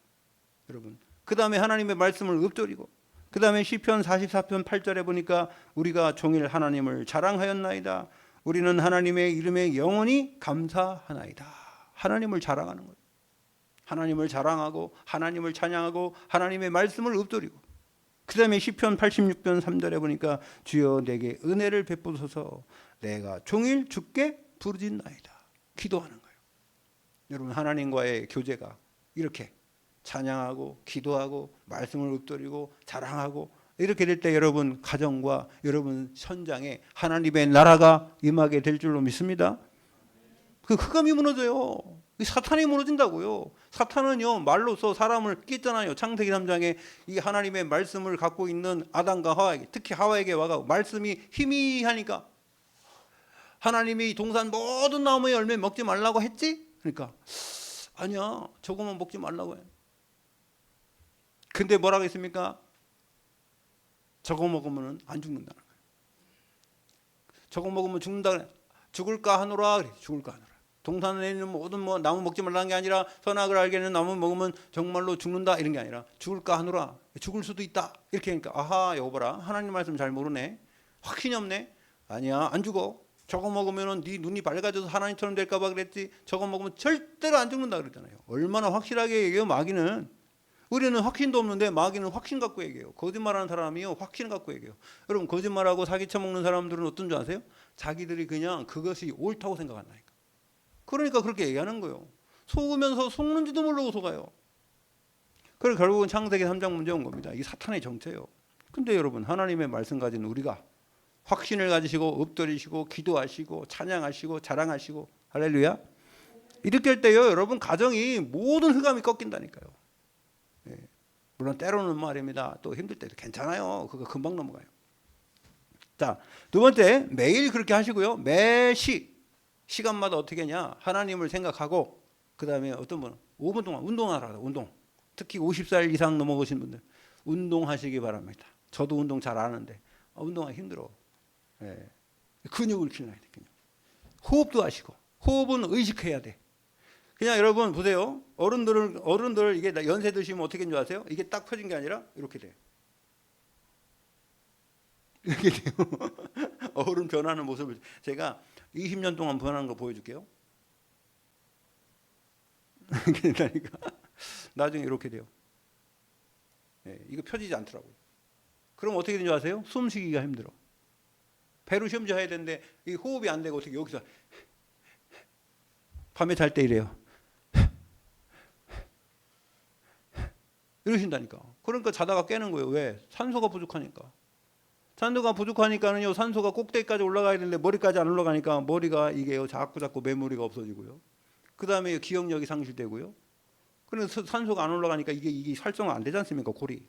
여러분 그 다음에 하나님의 말씀을 읊조리고, 그 다음에 시편 44편 8절에 보니까 우리가 종일 하나님을 자랑하였나이다. 우리는 하나님의 이름에 영원히 감사하나이다. 하나님을 자랑하는 거예요. 하나님을 자랑하고 하나님을 찬양하고 하나님의 말씀을 읊조리고, 그 다음에 시편 86편 3절에 보니까 주여 내게 은혜를 베푸소서 내가 종일 주께 부르짖나이다. 기도하는 거예요. 여러분 하나님과의 교제가 이렇게 찬양하고 기도하고 말씀을 읊조리고 자랑하고 이렇게 될 때 여러분 가정과 여러분 현장에 하나님의 나라가 임하게 될 줄로 믿습니다. 그 흑암이 무너져요. 사탄이 무너진다고요. 사탄은요 말로써 사람을 깼잖아요. 창세기 3장에 이 하나님의 말씀을 갖고 있는 아담과 하와에게, 특히 하와에게 와가 말씀이 희미하니까 하나님이 동산 모든 나무의 열매 먹지 말라고 했지? 그러니까 아니야 저거만 먹지 말라고 해. 근데 뭐라고 했습니까? 저거 먹으면 안 죽는다는 거예요. 저거 먹으면 죽는다 그래. 죽을까 하노라 그래. 죽을까 하노라. 동산에 있는 모든 나무 먹지 말라는 게 아니라 선악을 알게 하는 나무 먹으면 정말로 죽는다 이런 게 아니라 죽을까 하노라. 죽을 수도 있다. 이렇게 하니까 아하 여보 봐라. 하나님 말씀 잘 모르네. 확신이 없네. 아니야 안 죽어. 저거 먹으면 네 눈이 밝아져서 하나님처럼 될까 봐 그랬지. 저거 먹으면 절대로 안 죽는다 그랬잖아요. 얼마나 확실하게 얘기해요 마귀는. 우리는 확신도 없는데 마귀는 확신 갖고 얘기해요. 거짓말하는 사람이요 확신 갖고 얘기해요. 여러분 거짓말하고 사기쳐 먹는 사람들은 어떤 줄 아세요? 자기들이 그냥 그것이 옳다고 생각한다니까. 그러니까 그렇게 얘기하는 거예요. 속으면서 속는지도 모르고 속아요. 그래서 결국은 창세기 3장 문제 온 겁니다. 이게 사탄의 정체예요. 근데 여러분 하나님의 말씀 가진 우리가 확신을 가지시고 읊조리시고 기도하시고 찬양하시고 자랑하시고 할렐루야. 이렇게 할 때요 여러분 가정이 모든 흑암이 꺾인다니까요. 예. 물론 때로는 말입니다. 또 힘들 때도 괜찮아요. 그거 금방 넘어가요. 자, 두 번째 매일 그렇게 하시고요. 매 시간마다 어떻게 하냐 하나님을 생각하고, 그 다음에 어떤 분은 5분 동안 운동하라. 운동. 특히 50살 이상 넘어가신 분들 운동하시기 바랍니다. 저도 운동 잘 안 하는데 운동하기 힘들어. 예. 근육을 키워야 돼. 근육. 호흡도 하시고, 호흡은 의식해야 돼. 그냥 여러분 보세요. 어른들 이게 연세 드시면 어떻게 되는 줄 아세요? 이게 딱 펴진 게 아니라 이렇게 돼. 이렇게 돼요. 어른 변하는 모습을 제가 20년 동안 변하는 거 보여줄게요. 이렇게 된다니까. 나중에 이렇게 돼요. 네, 이거 펴지지 않더라고요. 그럼 어떻게 되는 줄 아세요? 숨쉬기가 힘들어. 배로 쉬엄쉬엄 해야 되는데 이 호흡이 안 되고 어떻게 여기서 밤에 잘 때 이래요. 이러신다니까. 그러니까 자다가 깨는 거예요. 왜? 산소가 부족하니까. 산소가 부족하니까는요 산소가 꼭대기까지 올라가야 되는데 머리까지 안 올라가니까 머리가 이게요 자꾸 메모리가 없어지고요. 그 다음에 기억력이 상실되고요. 그래서 산소가 안 올라가니까 이게 활성화 안 되지 않습니까? 골이.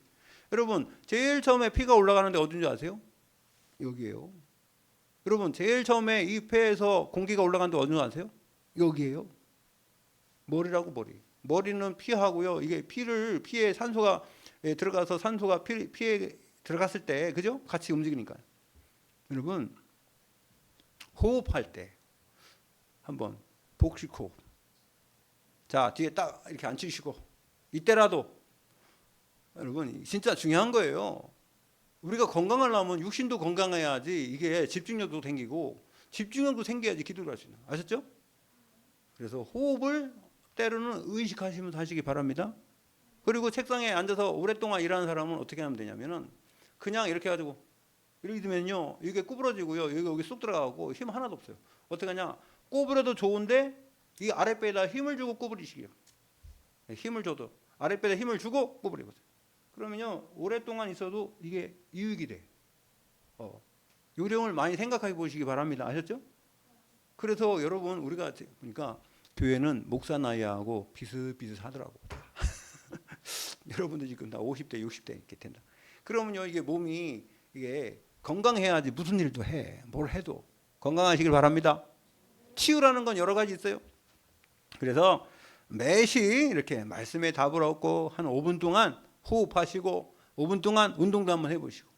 여러분 제일 처음에 피가 올라가는데 어딘지 아세요? 여기에요. 여러분 제일 처음에 이 폐에서 공기가 올라가는데 어딘지 아세요? 여기에요. 머리라고 머리. 머리는 피하고요. 이게 피에 산소가 들어가서 산소가 피에 들어갔을 때 그죠? 같이 움직이니까. 여러분 호흡할 때 한번 복식 호흡. 자 뒤에 딱 이렇게 앉히시고 이때라도 여러분 진짜 중요한 거예요. 우리가 건강하려면 육신도 건강해야지 이게 집중력도 생기고 집중력도 생겨야지 기도를 할 수 있는. 아셨죠? 그래서 호흡을 때로는 의식하시면서 하시기 바랍니다. 그리고 책상에 앉아서 오랫동안 일하는 사람은 어떻게 하면 되냐면은 그냥 이렇게 해가지고 이렇게 되면요 이게 구부러지고요 여기 쑥 들어가고 힘 하나도 없어요. 어떻게 하냐 구부려도 좋은데 이 아랫배에다 힘을 주고 구부리시게요. 힘을 줘도 아랫배에다 힘을 주고 구부리거든요. 그러면요 오랫동안 있어도 이게 유익이 돼. 요령을 많이 생각해 보시기 바랍니다. 아셨죠? 그래서 여러분 우리가 보니까 교회는 목사 나이하고 비슷하더라고. 여러분들 지금 다 50대 60대 이렇게 된다. 그러면요 이게 몸이 이게 건강해야지 무슨 일도 해. 뭘 해도 건강하시길 바랍니다. 치유라는 건 여러 가지 있어요. 그래서 매시 이렇게 말씀에 답을 얻고 한 5분 동안 호흡하시고 5분 동안 운동도 한번 해보시고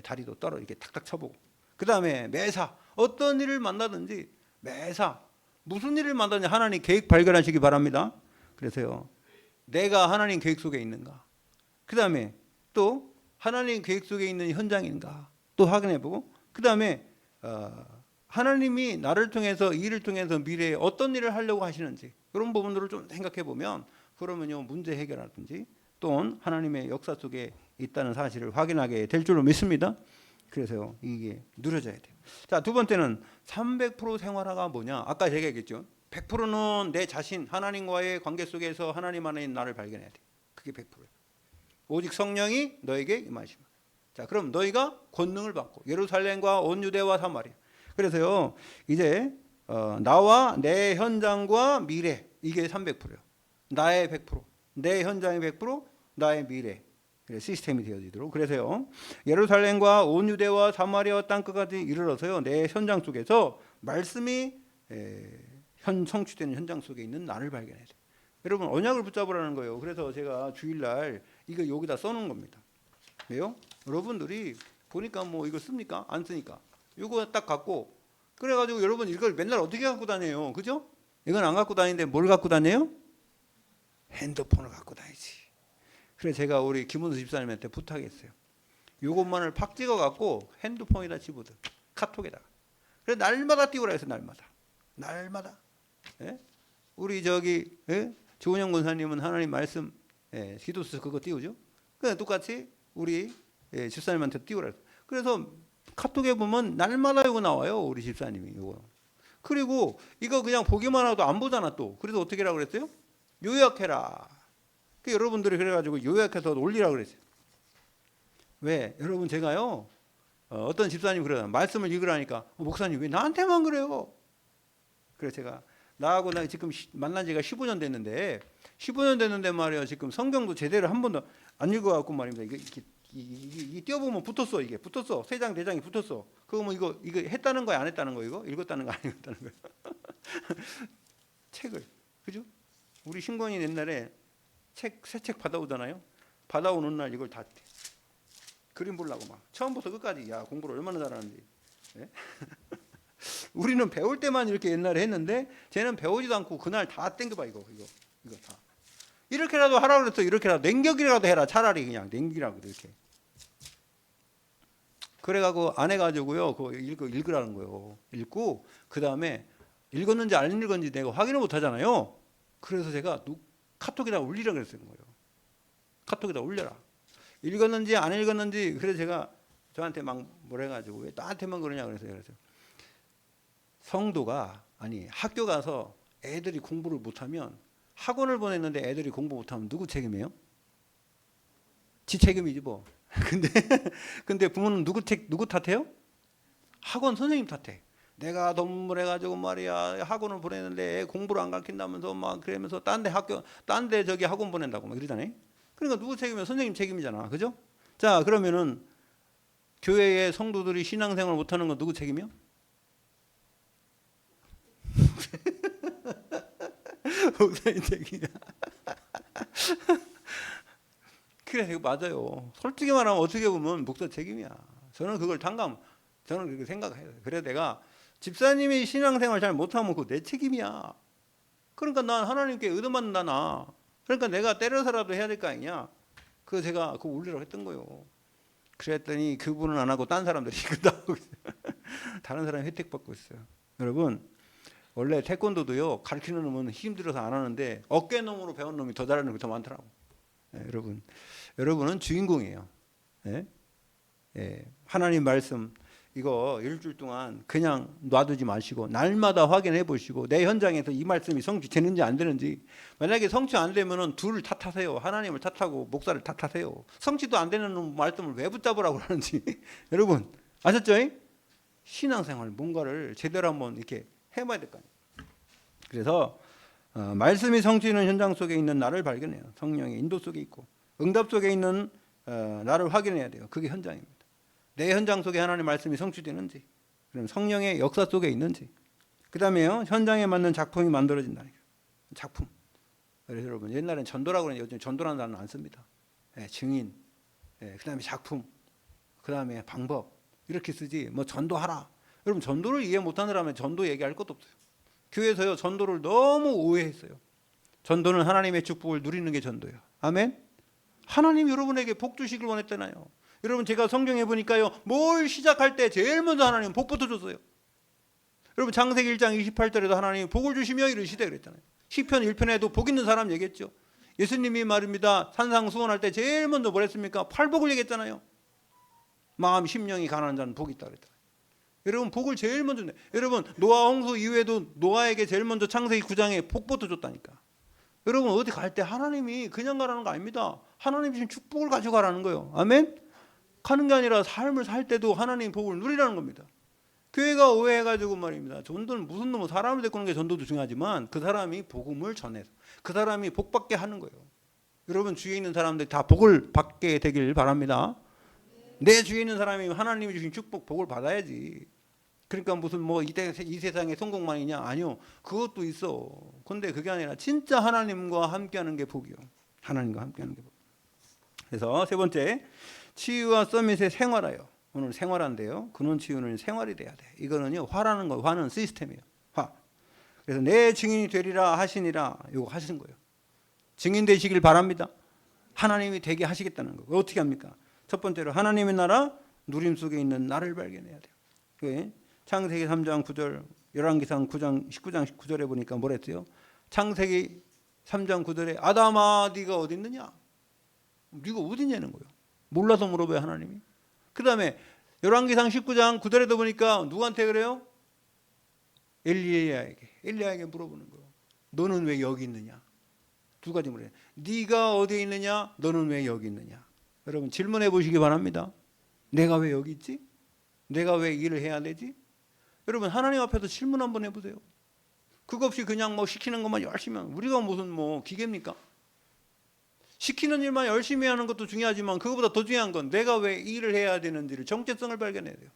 다리도 떨어 이렇게 탁탁 쳐보고 그 다음에 매사 어떤 일을 만나든지 매사 무슨 일을 만나든지 하나님 계획 발견하시기 바랍니다. 그래서요 내가 하나님 계획 속에 있는가 그 다음에 또 하나님 계획 속에 있는 현장인가 또 확인해보고 그 다음에 하나님이 나를 통해서 일을 통해서 미래에 어떤 일을 하려고 하시는지 그런 부분들을 좀 생각해보면 그러면요 문제 해결하든지 또는 하나님의 역사 속에 있다는 사실을 확인하게 될 줄로 믿습니다. 그래서 이게 누려져야 돼요. 자, 두 번째는 300% 생활화가 뭐냐? 아까 제가 얘기했죠. 100%는 내 자신 하나님과의 관계 속에서 하나님 안에 있는 나를 발견해야 돼. 그게 100%예요. 오직 성령이 너에게 임하시면. 자, 그럼 너희가 권능을 받고 예루살렘과 온 유대와 사마리아. 그래서요 이제 나와 내 현장과 미래 이게 300%예요. 나의 100%, 내 현장의 100%, 나의 미래. 시스템이 되어지도록. 그래서요 예루살렘과 온 유대와 사마리아 땅끝까지 이르러서요 내 현장 속에서 말씀이 성취되는 현장 속에 있는 나를 발견해야 돼. 여러분 언약을 붙잡으라는 거예요. 그래서 제가 주일날 이거 여기다 써놓은 겁니다. 왜요? 여러분들이 보니까 뭐 이거 씁니까? 안 쓰니까 이거 딱 갖고 그래가지고 여러분 이걸 맨날 어떻게 갖고 다녀요? 그죠? 이건 안 갖고 다니는데 뭘 갖고 다녀요? 핸드폰을 갖고 다니지. 그래서 제가 우리 김은수 집사님한테 부탁했어요. 요것만을 팍 찍어 갖고 핸드폰에다 집어넣어. 카톡에다가. 그래서 날마다 띄우라 해서 날마다. 예? 우리 저기 조은영 권사님은 하나님 말씀 기도서 그거 띄우죠. 그래서 똑같이 우리 집사님한테 띄우라 해서. 그래서 카톡에 보면 날마다 이거 나와요. 우리 집사님이 이거. 그리고 이거 그냥 보기만 하도 안 보잖아 또. 그래서 어떻게 하라고 그랬어요? 요약해라. 여러분들이 그래가지고 요약해서 올리라고 그랬어요. 왜? 여러분 제가요 어떤 집사님 그래요. 말씀을 읽으라니까 목사님 왜 나한테만 그래요? 그래서 제가 나하고 나 지금 만난 지가 15년 됐는데 말이에요. 지금 성경도 제대로 한 번도 안 읽어갖고 말입니다. 이게 띄워보면 붙었어. 이게 붙었어. 세 장, 네 장이 붙었어. 그러면 이거 했다는 거야, 안 했다는 거 이거? 읽었다는 거, 안 읽었다는 거야? 책을, 그죠? 우리 신권이 옛날에 새 책 받아오잖아요. 받아오는 날 이걸 다 그림 보려고 막 처음부터 끝까지 야 공부를 얼마나 잘하는지. 네? 우리는 배울 때만 이렇게 옛날에 했는데 쟤는 배우지도 않고 그날 다 땡겨봐 이거 다. 이렇게라도 하라고 그랬어. 이렇게라도 냉격이라도 해라. 차라리 그냥 냉기라고 이렇게. 그래가지고 안 해가지고요. 그거 읽으라는 거예요. 읽고 그 다음에 읽었는지 안 읽었는지 내가 확인을 못 하잖아요. 그래서 제가 카톡에다 올리라 그랬어요. 카톡에다 올려라. 읽었는지 안 읽었는지. 그래서 제가 저한테 막 뭐라 해가지고 왜 나한테만 그러냐 그랬어요. 성도가 아니 학교 가서 애들이 공부를 못하면 학원을 보냈는데 애들이 공부 못하면 누구 책임이에요? 지 책임이지 뭐. 근데 부모는 누구 탓해요? 학원 선생님 탓해. 내가 돈을 해가지고 말이야 학원을 보냈는데 애 공부를 안 가르친다면서 막 그러면서 딴 데 저기 학원 보낸다고 막 이러잖아요. 그러니까 누구 책임이야? 선생님 책임이잖아. 그죠? 자 그러면은 교회의 성도들이 신앙생활 못하는 건 누구 책임이요? 목사님 책임이야. 그래 이거 맞아요. 솔직히 말하면 어떻게 보면 목사 책임이야. 저는 그렇게 생각해요. 그래 내가 집사님이 신앙생활 잘 못하면 그거 내 책임이야. 그러니까 난 하나님께 얻어맞는다 나. 그러니까 내가 때려서라도 해야 될 거 아니냐. 그거 제가 그거 올리라고 했던 거예요. 그랬더니 그분은 안 하고 딴 사람들이 이거 하고 있어요. 다른 사람이 혜택 받고 있어요. 여러분 원래 태권도도요 가르치는 놈은 힘들어서 안 하는데 어깨너머로 배운 놈이 더 잘하는 게 더 많더라고. 여러분은 주인공이에요. 하나님 말씀 이거 일주일 동안 그냥 놔두지 마시고 날마다 확인해 보시고 내 현장에서 이 말씀이 성취되는지 안 되는지. 만약에 성취 안 되면은 둘을 탓하세요. 하나님을 탓하고 목사를 탓하세요. 성취도 안 되는 말씀을 왜 붙잡으라고 하는지. 여러분 아셨죠? 신앙생활 뭔가를 제대로 한번 이렇게 해봐야 될 거 아니에요. 그래서 말씀이 성취는 현장 속에 있는 나를 발견해요. 성령의 인도 속에 있고 응답 속에 있는 나를 확인해야 돼요. 그게 현장입니다. 내 현장 속에 하나님의 말씀이 성취되는지, 그럼 성령의 역사 속에 있는지, 그 다음에요 현장에 맞는 작품이 만들어진다는 거예요. 작품. 그래서 여러분 옛날엔 전도라고 그러는데 요즘 전도라는 단어는 안 씁니다. 예, 증인, 예, 그다음에 작품, 그다음에 방법 이렇게 쓰지 뭐 전도하라. 여러분 전도를 이해 못하느라면 전도 얘기할 것도 없어요. 교회에서요 전도를 너무 오해했어요. 전도는 하나님의 축복을 누리는 게 전도예요. 아멘. 하나님 여러분에게 복 주시길 원했잖아요. 여러분 제가 성경에 보니까요 뭘 시작할 때 제일 먼저 하나님 복부터 줬어요. 여러분 창세기 1장 28절에도 하나님이 복을 주시며 이르시되 그랬잖아요. 시편 1편에도 복 있는 사람 얘기했죠. 예수님이 말입니다. 산상수훈할 때 제일 먼저 뭘 했습니까? 팔복을 얘기했잖아요. 마음 심령이 가난한 자는 복이 있다 그랬잖아요. 여러분 복을 제일 먼저 내. 여러분 노아 홍수 이후에도 노아에게 제일 먼저 창세기 9장에 복부터 줬다니까. 여러분 어디 갈 때 하나님이 그냥 가라는 거 아닙니다. 하나님 주신 축복을 가지고 가라는 거예요. 아멘. 가는 게 아니라 삶을 살 때도 하나님 복을 누리라는 겁니다. 교회가 오해해가지고 말입니다. 전도는 무슨 놈의 사람을 데리고 오는 게 전도도 중요하지만 그 사람이 복음을 전해서 그 사람이 복받게 하는 거예요. 여러분 주위에 있는 사람들이 다 복을 받게 되길 바랍니다. 내 주위에 있는 사람이 하나님이 주신 축복 복을 받아야지. 그러니까 무슨 뭐 이 세상에 성공만이냐? 아니요. 그것도 있어. 근데 그게 아니라 진짜 하나님과 함께하는 게 복이요. 하나님과 함께하는 게 복. 그래서 세 번째 치유와 서밋의 생활화요. 오늘 생활한데요. 근원 치유는 생활이 돼야 돼. 이거는요 화라는 거, 화는 시스템이에요. 화. 그래서 내 증인이 되리라 하시니라 이거 하시는 거예요. 증인 되시길 바랍니다. 하나님이 되게 하시겠다는 거. 어떻게 합니까? 첫 번째로 하나님의 나라 누림 속에 있는 나를 발견해야 돼요. 창세기 3장 9절, 열왕기상 9장 19장 9절에 보니까 뭐라 했어요? 창세기 3장 9절에 아담아 네가 어디 있느냐? 네가 어디 있냐는 거예요. 몰라서 물어봐요 하나님이. 그 다음에 열왕기상 19장 9절에도 보니까 누구한테 그래요? 엘리야에게 물어보는 거예요. 너는 왜 여기 있느냐? 두 가지 물어요. 네가 어디에 있느냐? 너는 왜 여기 있느냐? 여러분 질문해 보시기 바랍니다. 내가 왜 여기 있지? 내가 왜 일을 해야 되지? 여러분 하나님 앞에서 질문 한번 해보세요. 그거 없이 그냥 뭐 시키는 것만 열심히 하면 우리가 무슨 뭐 기계입니까? 시키는 일만 열심히 하는 것도 중요하지만 그것보다 더 중요한 건 내가 왜 일을 해야 되는지를 정체성을 발견해야 돼요.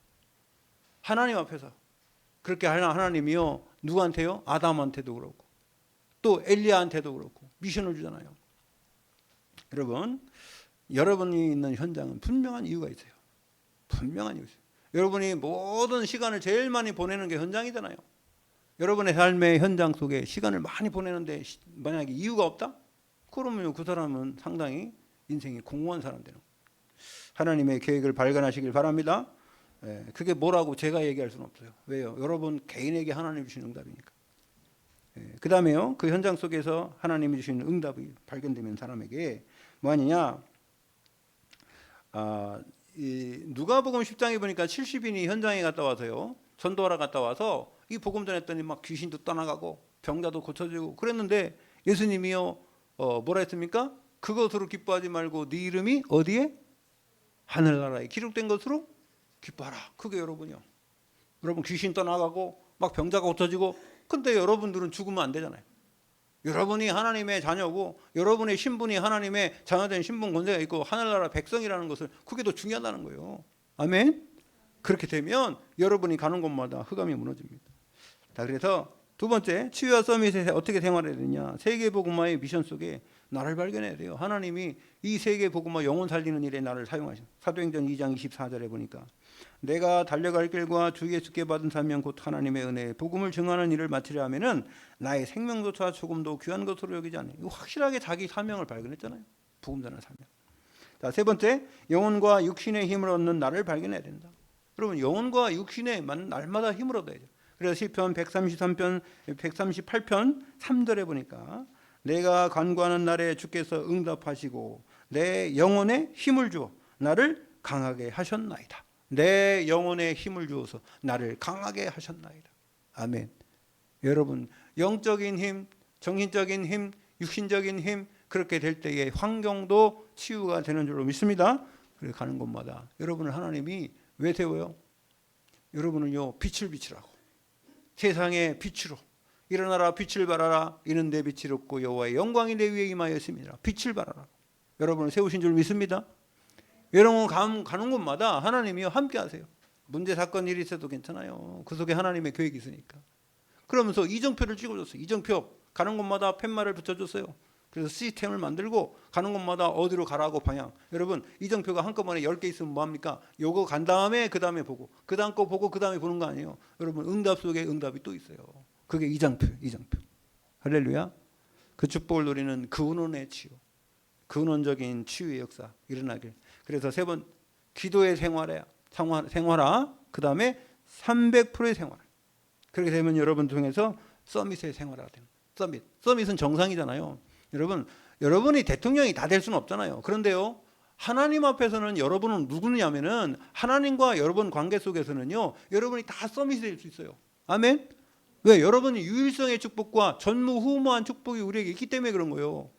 하나님 앞에서. 그렇게 하나님이요 누구한테요? 아담한테도 그렇고 또 엘리야한테도 그렇고 미션을 주잖아요. 여러분 여러분이 있는 현장은 분명한 이유가 있어요. 분명한 이유 있어요. 여러분이 모든 시간을 제일 많이 보내는 게 현장이잖아요. 여러분의 삶의 현장 속에 시간을 많이 보내는데 만약에 이유가 없다? 그러면 그 사람은 상당히 인생이 공허한 사람 되는 거예요. 하나님의 계획을 발견하시길 바랍니다. 그게 뭐라고 제가 얘기할 수는 없어요. 왜요? 여러분 개인에게 하나님 주신 응답이니까. 그 다음에요. 그 현장 속에서 하나님이 주신 응답이 발견되면 사람에게 뭐하느냐? 이 누가복음 10장에 보니까 70인이 현장에 갔다 와서요. 전도하러 갔다 와서 이 복음 전했더니 막 귀신도 떠나가고 병자도 고쳐지고 그랬는데 예수님이요 뭐라 했습니까? 그것으로 기뻐하지 말고 네 이름이 어디에? 하늘나라에 기록된 것으로 기뻐하라. 그게 여러분이요. 여러분 귀신 떠나가고 막 병자가 고쳐지고 근데 여러분들은 죽으면 안 되잖아요. 여러분이 하나님의 자녀고 여러분의 신분이 하나님의 자녀된 신분 권세가 있고 하늘나라 백성이라는 것을 그게 더 중요하다는 거예요. 아멘. 그렇게 되면 여러분이 가는 곳마다 흑암이 무너집니다. 자, 그래서 두 번째 치유와 서밋에 어떻게 생활해야 되느냐. 세계복음화의 미션 속에 나를 발견해야 돼요. 하나님이 이 세계복음화 영혼 살리는 일에 나를 사용하신 사도행전 2장 24절에 보니까 내가 달려갈 길과 주 예수께 받은 사명 곧 하나님의 은혜 복음을 증하는 일을 마치려 하면은 나의 생명조차 조금도 귀한 것으로 여기지 않아요. 이거 확실하게 자기 사명을 발견했잖아요. 복음 전하는 사명. 자, 세 번째 영혼과 육신의 힘을 얻는 나를 발견해야 된다. 여러분 영혼과 육신의 날마다 힘을 얻어야죠. 그래서 시편 133편 138편 3절에 보니까 내가 간구하는 날에 주께서 응답하시고 내 영혼에 힘을 주어 나를 강하게 하셨나이다. 내 영혼에 힘을 주어서 나를 강하게 하셨나이다. 아멘. 여러분 영적인 힘, 정신적인 힘, 육신적인 힘 그렇게 될 때의 환경도 치유가 되는 줄로 믿습니다. 그래 가는 곳마다 여러분을 하나님이 왜 세워요? 여러분은요 빛을 비추라고. 세상의 빛으로 일어나라 빛을 발하라 이는 내 빛이 없고 여호와의 영광이 내 위에 임하였습니다. 빛을 발하라. 여러분을 세우신 줄 믿습니다. 여러분 가는 곳마다 하나님이 함께 하세요. 문제 사건 일이 있어도 괜찮아요. 그 속에 하나님의 계획이 있으니까. 그러면서 이정표를 찍어줬어요. 이정표 가는 곳마다 팻말을 붙여줬어요. 그래서 시스템을 만들고 가는 곳마다 어디로 가라고 방향. 여러분 이정표가 한꺼번에 10개 있으면 뭐합니까? 요거 간 다음에 그 다음에 보고 그 다음 거 보고 그 다음에 보는 거 아니에요. 여러분 응답 속에 응답이 또 있어요. 그게 이정표예요. 이정표. 할렐루야. 그 축복을 누리는 근원의 치유, 근원적인 치유의 역사 일어나길. 그래서 세 번 기도의 생활화 그 다음에 300%의 생활. 그렇게 되면 여러분 통해서 서밋의 생활화가 되는. 서밋은 정상이잖아요. 여러분이 대통령이 다 될 수는 없잖아요. 그런데요, 하나님 앞에서는 여러분은 누구냐면은 하나님과 여러분 관계 속에서는요, 여러분이 다 서밋이 될 수 있어요. 아멘. 왜? 여러분이 유일성의 축복과 전무후무한 축복이 우리에게 있기 때문에 그런 거예요.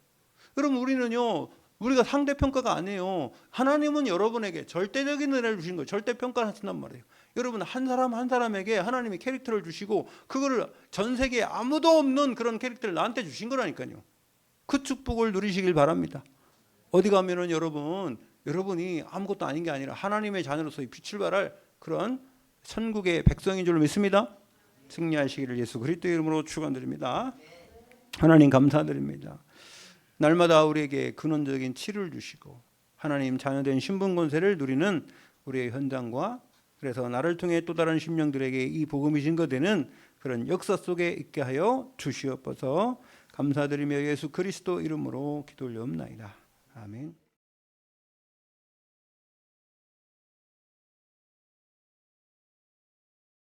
여러분 우리는요, 우리가 상대평가가 아니에요. 하나님은 여러분에게 절대적인 은혜를 주신 거예요. 절대평가를 하신단 말이에요. 여러분 한 사람 한 사람에게 하나님이 캐릭터를 주시고 그거를 전 세계에 아무도 없는 그런 캐릭터를 나한테 주신 거라니까요. 그 축복을 누리시길 바랍니다. 어디 가면은 여러분이 아무것도 아닌 게 아니라 하나님의 자녀로서의 빛을 발할 그런 천국의 백성인 줄 믿습니다. 승리하시기를 예수 그리스도의 이름으로 축원드립니다. 하나님 감사드립니다. 날마다 우리에게 근원적인 치료를 주시고 하나님 자녀된 신분 권세를 누리는 우리의 현장과 그래서 나를 통해 또 다른 심령들에게 이 복음이 증거되는 그런 역사 속에 있게 하여 주시옵소서. 감사드리며 예수 그리스도 이름으로 기도 올려옵나이다. 아멘.